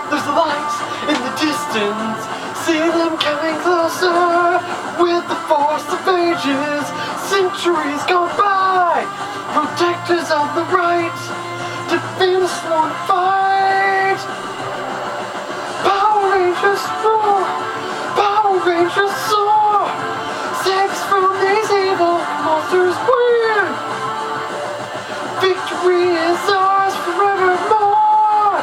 There's the lights in the distance, see them coming closer. With the force of ages, centuries gone by. Protectors of the right, defend sworn fight. Power Rangers roar, Power Rangers soar. Save us from these evil monsters win. Victory is ours forevermore.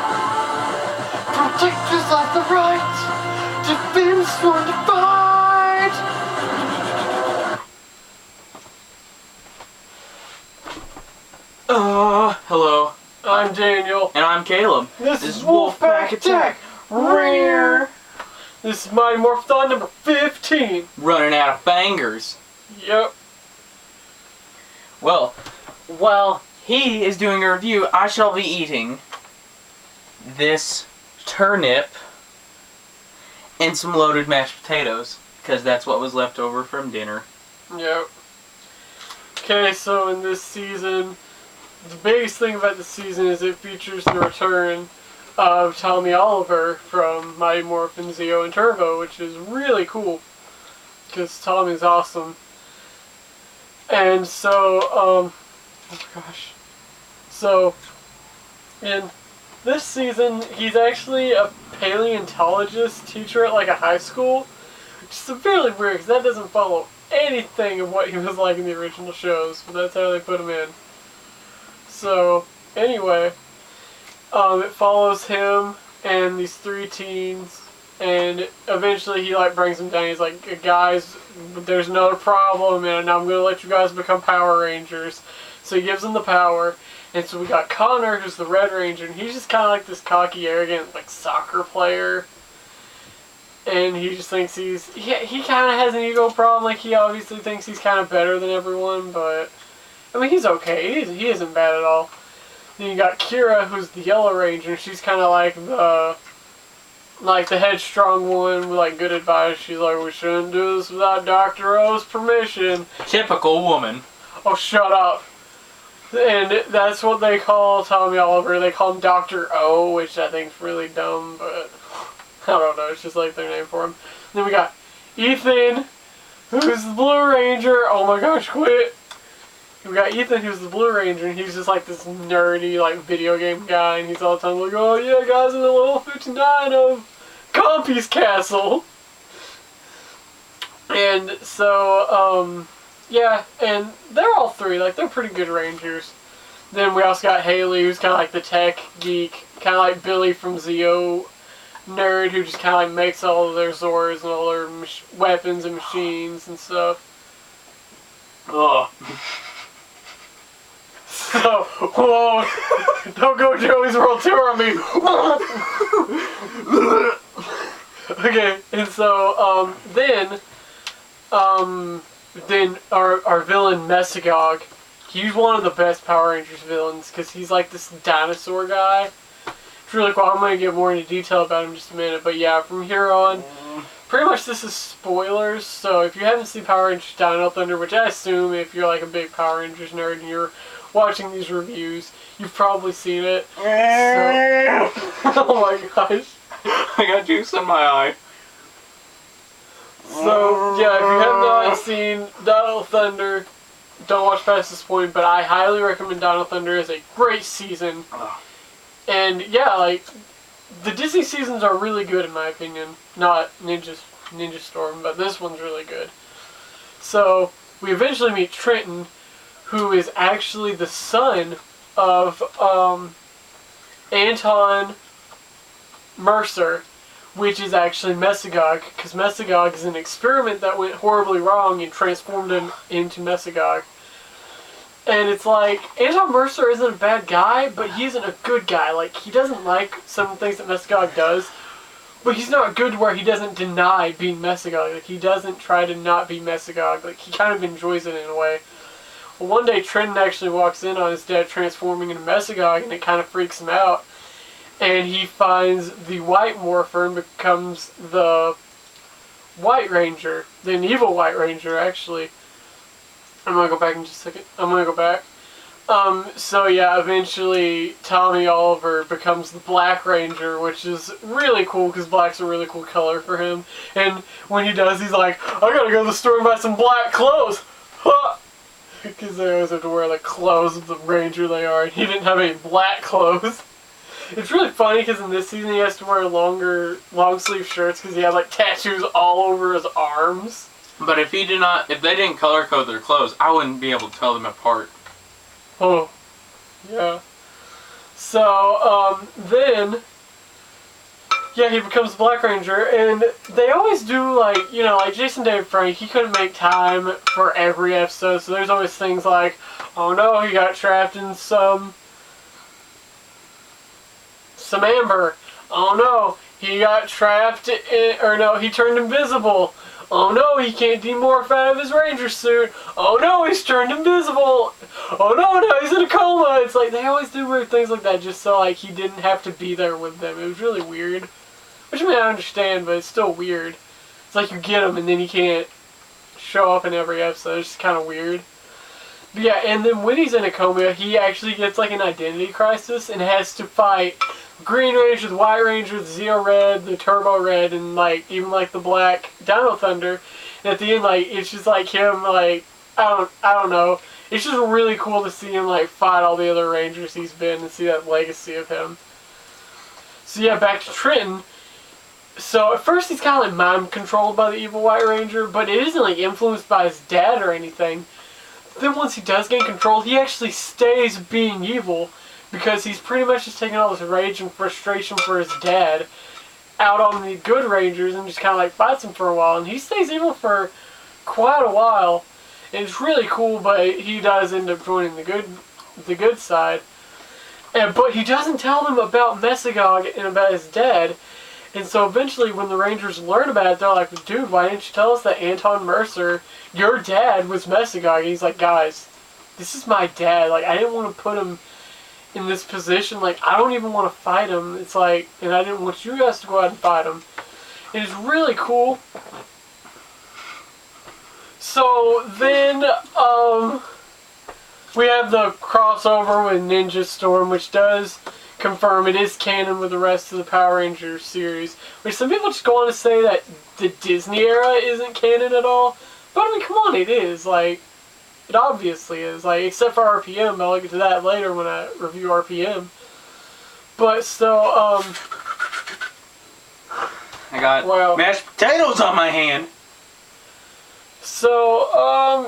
Protectors of the right, defend sworn to fight. Hello. I'm Daniel. And I'm Caleb. This is WolfPackATTAck. Rare. This is Mighty-Morph-a-Thon number 15. Running out of bangers. Yep. Well, while he is doing a review, I shall be eating this turnip and some loaded mashed potatoes, because that's what was left over from dinner. Yep. Okay, so in this season, the biggest thing about this season is it features the return of Tommy Oliver from Mighty-Morph and Zeo and Turbo, which is really cool, because Tommy's awesome. And so, oh my gosh. So, in this season, he's actually a paleontologist teacher at like a high school, which is severely weird because that doesn't follow anything of what he was like in the original shows, but that's how they put him in. So, anyway, it follows him and these three teens, and eventually he like brings them down. He's like, guys, there's no problem, and I'm gonna let you guys become Power Rangers. So he gives them the power, and so we got Connor, who's the Red Ranger, and he's just kind of like this cocky, arrogant, like soccer player. And he just thinks he kind of has an ego problem. Like, he obviously thinks he's kind of better than everyone, but I mean, he's okay. He isn't bad at all. Then you got Kira, who's the Yellow Ranger. She's kind of like the headstrong one with like good advice. She's like, we shouldn't do this without Dr. O's permission. Typical woman. Oh, shut up. And that's what they call Tommy Oliver. They call him Dr. O, which I think is really dumb, but I don't know. It's just like their name for him. Then we got Ethan, who's the Blue Ranger. Oh my gosh, quit. We got Ethan, who's the Blue Ranger, and he's just like this nerdy, like, video game guy, and he's all the time like, oh yeah, guys, in the level 59 of Compy's Castle. And so, yeah, and they're all three, like, they're pretty good Rangers. Then we also got Haley, who's kind of like the tech geek, kind of like Billy from Zeo nerd, who just kind of like makes all of their Zords and all their weapons and machines and stuff. Ugh. So, whoa, don't go Joey's World Tour on me. Okay, and so, then our villain Mesagog, he's one of the best Power Rangers villains, because he's like this dinosaur guy. It's really cool. I'm going to get more into detail about him in just a minute, but yeah, from here on, pretty much this is spoilers, so if you haven't seen Power Rangers Dino Thunder, which I assume if you're like a big Power Rangers nerd and you're watching these reviews, you've probably seen it. So, oh my gosh. I got juice in my eye. So, yeah, if you have not seen Dino Thunder, don't watch past this point, but I highly recommend Dino Thunder. It's a great season. And, yeah, like, the Disney seasons are really good in my opinion. Not Ninja Storm, but this one's really good. So, we eventually meet Trenton, who is actually the son of Anton Mercer, which is actually Mesagog, because Mesagog is an experiment that went horribly wrong and transformed him into Mesagog. And it's like, Anton Mercer isn't a bad guy, but he isn't a good guy. Like, he doesn't like some things that Mesagog does, but he's not good where he doesn't deny being Mesagog. Like, he doesn't try to not be Mesagog. Like, he kind of enjoys it in a way. Well, one day Trenton actually walks in on his dad transforming into Mesagog, and it kind of freaks him out. And he finds the White Morpher and becomes the White Ranger, the evil White Ranger, actually. I'm going to go back in just a second. I'm going to go back. So yeah, eventually Tommy Oliver becomes the Black Ranger, which is really cool because black's a really cool color for him. And when he does, he's like, I gotta go to the store and buy some black clothes. Because they always have to wear the clothes of the Ranger they are. And he didn't have any black clothes. It's really funny because in this season he has to wear long sleeve shirts because he has like tattoos all over his arms. But if they didn't color code their clothes, I wouldn't be able to tell them apart. Oh, yeah. So, then, yeah, he becomes the Black Ranger, and they always do, like, you know, like Jason David Frank, he couldn't make time for every episode, so there's always things like, oh no, he got trapped in some amber. Oh no, he got trapped in, or no, he turned invisible. Oh no, he can't demorph out of his ranger suit. Oh no, he's turned invisible. Oh no, now he's in a coma. It's like, they always do weird things like that just so like he didn't have to be there with them. It was really weird. Which I mean, I understand, but it's still weird. It's like you get him and then he can't show up in every episode. It's just kind of weird. But yeah, and then when he's in a coma, he actually gets like an identity crisis and has to fight Green Ranger, the White Ranger, the Zeo Red, the Turbo Red, and like even like the Black Dino Thunder. And at the end, like it's just like him, like I don't know. It's just really cool to see him like fight all the other Rangers he's been and see that legacy of him. So yeah, back to Trenton. So at first he's kind of like mind controlled by the evil White Ranger, but it isn't like influenced by his dad or anything. Then once he does gain control, he actually stays being evil. Because he's pretty much just taking all this rage and frustration for his dad out on the good Rangers and just kind of like fights him for a while. And he stays evil for quite a while. And it's really cool, but he does end up joining the good side. But he doesn't tell them about Mesogog and about his dad. And so eventually when the Rangers learn about it, they're like, dude, why didn't you tell us that Anton Mercer, your dad, was Mesogog? And he's like, guys, this is my dad. Like, I didn't want to put him in this position, like, I don't even want to fight him. It's like, and I didn't want you guys to go out and fight him. It is really cool. So then, we have the crossover with Ninja Storm, which does confirm it is canon with the rest of the Power Rangers series. Which some people just go on to say that the Disney era isn't canon at all. But I mean, come on, it is. Like, it obviously is, like, except for RPM, but I'll get to that later when I review RPM. But so, I got mashed potatoes on my hand. So,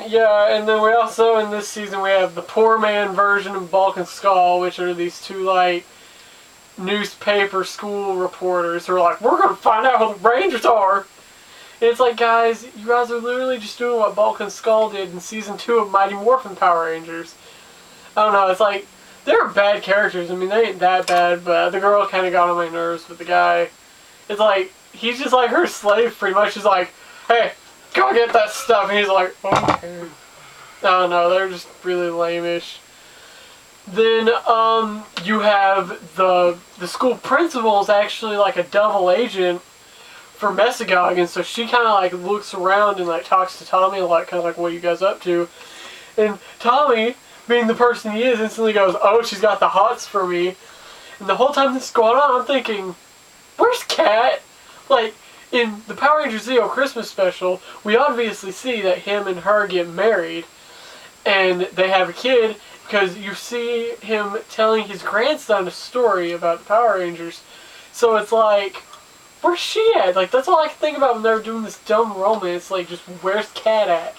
yeah, and then we also, in this season, we have the Poor Man version of Bulk and Skull, which are these two, like, newspaper school reporters who are like, we're gonna find out who the Rangers are! And it's like, guys, you guys are literally just doing what Bulk and Skull did in Season 2 of Mighty-Morphin' Power Rangers. I don't know, it's like, they're bad characters. I mean, they ain't that bad, but the girl kind of got on my nerves, but the guy, it's like, he's just like her slave pretty much. He's like, hey, go get that stuff. And he's like, okay. I don't know, they're just really lame-ish. Then, you have the school principal is actually like a double agent for Mesogog, and so she kind of like looks around and like talks to Tommy a lot, kind of like, what are you guys up to? And Tommy, being the person he is, instantly goes, oh, she's got the hots for me. And the whole time this is going on, I'm thinking, where's Kat? Like, in the Power Rangers Zeo Christmas special, we obviously see that him and her get married, and they have a kid, because you see him telling his grandson a story about the Power Rangers. So it's like, where's she at? Like, that's all I can think about when they're doing this dumb romance. Like, just, where's Kat at?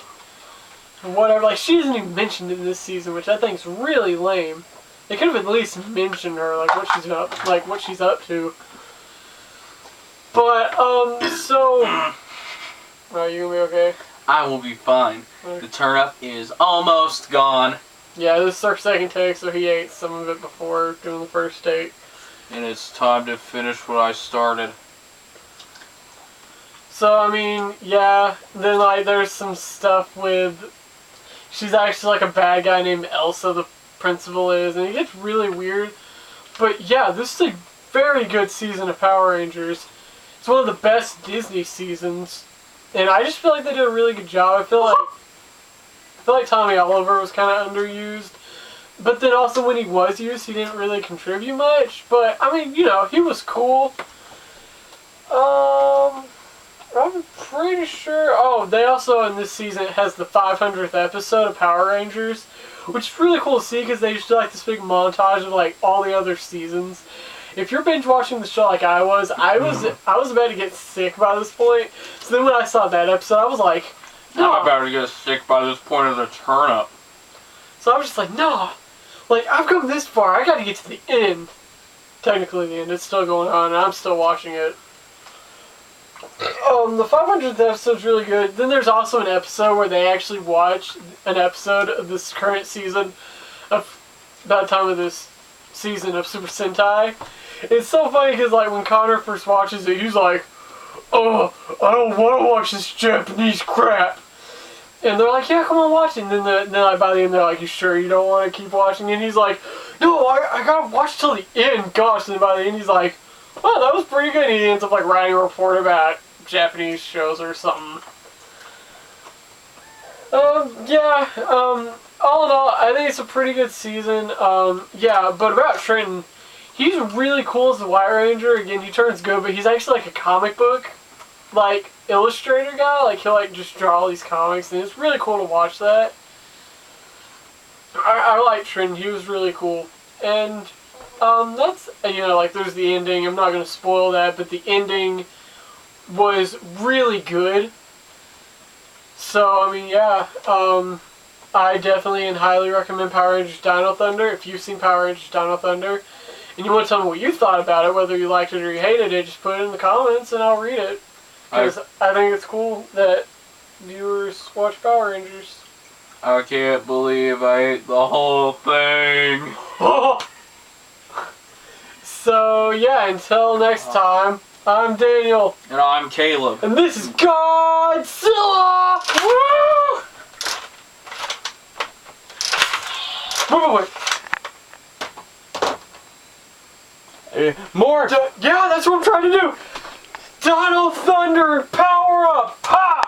And whatever. Like, she isn't even mentioned in this season, which I think is really lame. They could have at least mentioned her, like, what she's up to. But, so... Are you gonna be okay? I will be fine. Okay. The turnip is almost gone. Yeah, this is our second take, so he ate some of it before doing the first take. And it's time to finish what I started. So, I mean, yeah, then, like, there's some stuff with... She's actually, like, a bad guy named Elsa, the principal is, and it gets really weird. But, yeah, this is a very good season of Power Rangers. It's one of the best Disney seasons. And I just feel like they did a really good job. I feel like Tommy Oliver was kind of underused. but then also when he was used, he didn't really contribute much. But I mean, you know, he was cool. I'm pretty sure. Oh, they also in this season it has the 500th episode of Power Rangers, which is really cool to see because they used to like this big montage of like all the other seasons. If you're binge watching the show like I was about to get sick by this point. So then when I saw that episode, I was like, no. I'm about to get sick by this point of the Turnip. So I was just like, no. Like, I've come this far. I gotta get to the end. Technically the end. It's still going on, and I'm still watching it. The 500th episode's really good. Then there's also an episode where they actually watch an episode of this current season of, about the time of this season of Super Sentai. It's so funny because, like, when Connor first watches it, he's like, oh, I don't want to watch this Japanese crap. And they're like, yeah, come on, watch it. And then by the end, they're like, you sure you don't want to keep watching? And he's like, no, I gotta watch till the end, gosh. And then by the end, he's like, oh, that was pretty good. And he ends up, like, writing a report about Japanese shows or something. All in all, I think it's a pretty good season. Yeah, but about Trenton, he's really cool as the White Ranger. Again, he turns good, but he's actually like a comic book, like, illustrator guy. Like, he'll, like, just draw all these comics, and it's really cool to watch that. I like Trenton. He was really cool. And, that's, you know, like, there's the ending. I'm not going to spoil that, but the ending was really good. So, I mean, yeah, I definitely and highly recommend Power Rangers Dino Thunder. If you've seen Power Rangers Dino Thunder and you want to tell me what you thought about it, whether you liked it or you hated it, just put it in the comments and I'll read it. Because I think it's cool that viewers watch Power Rangers. I can't believe I ate the whole thing. Oh! So, yeah, until next time, I'm Daniel. And I'm Caleb. And this is Godzilla! Woo! Wait. More! Yeah, that's what I'm trying to do! Dino Thunder, power up! Ha!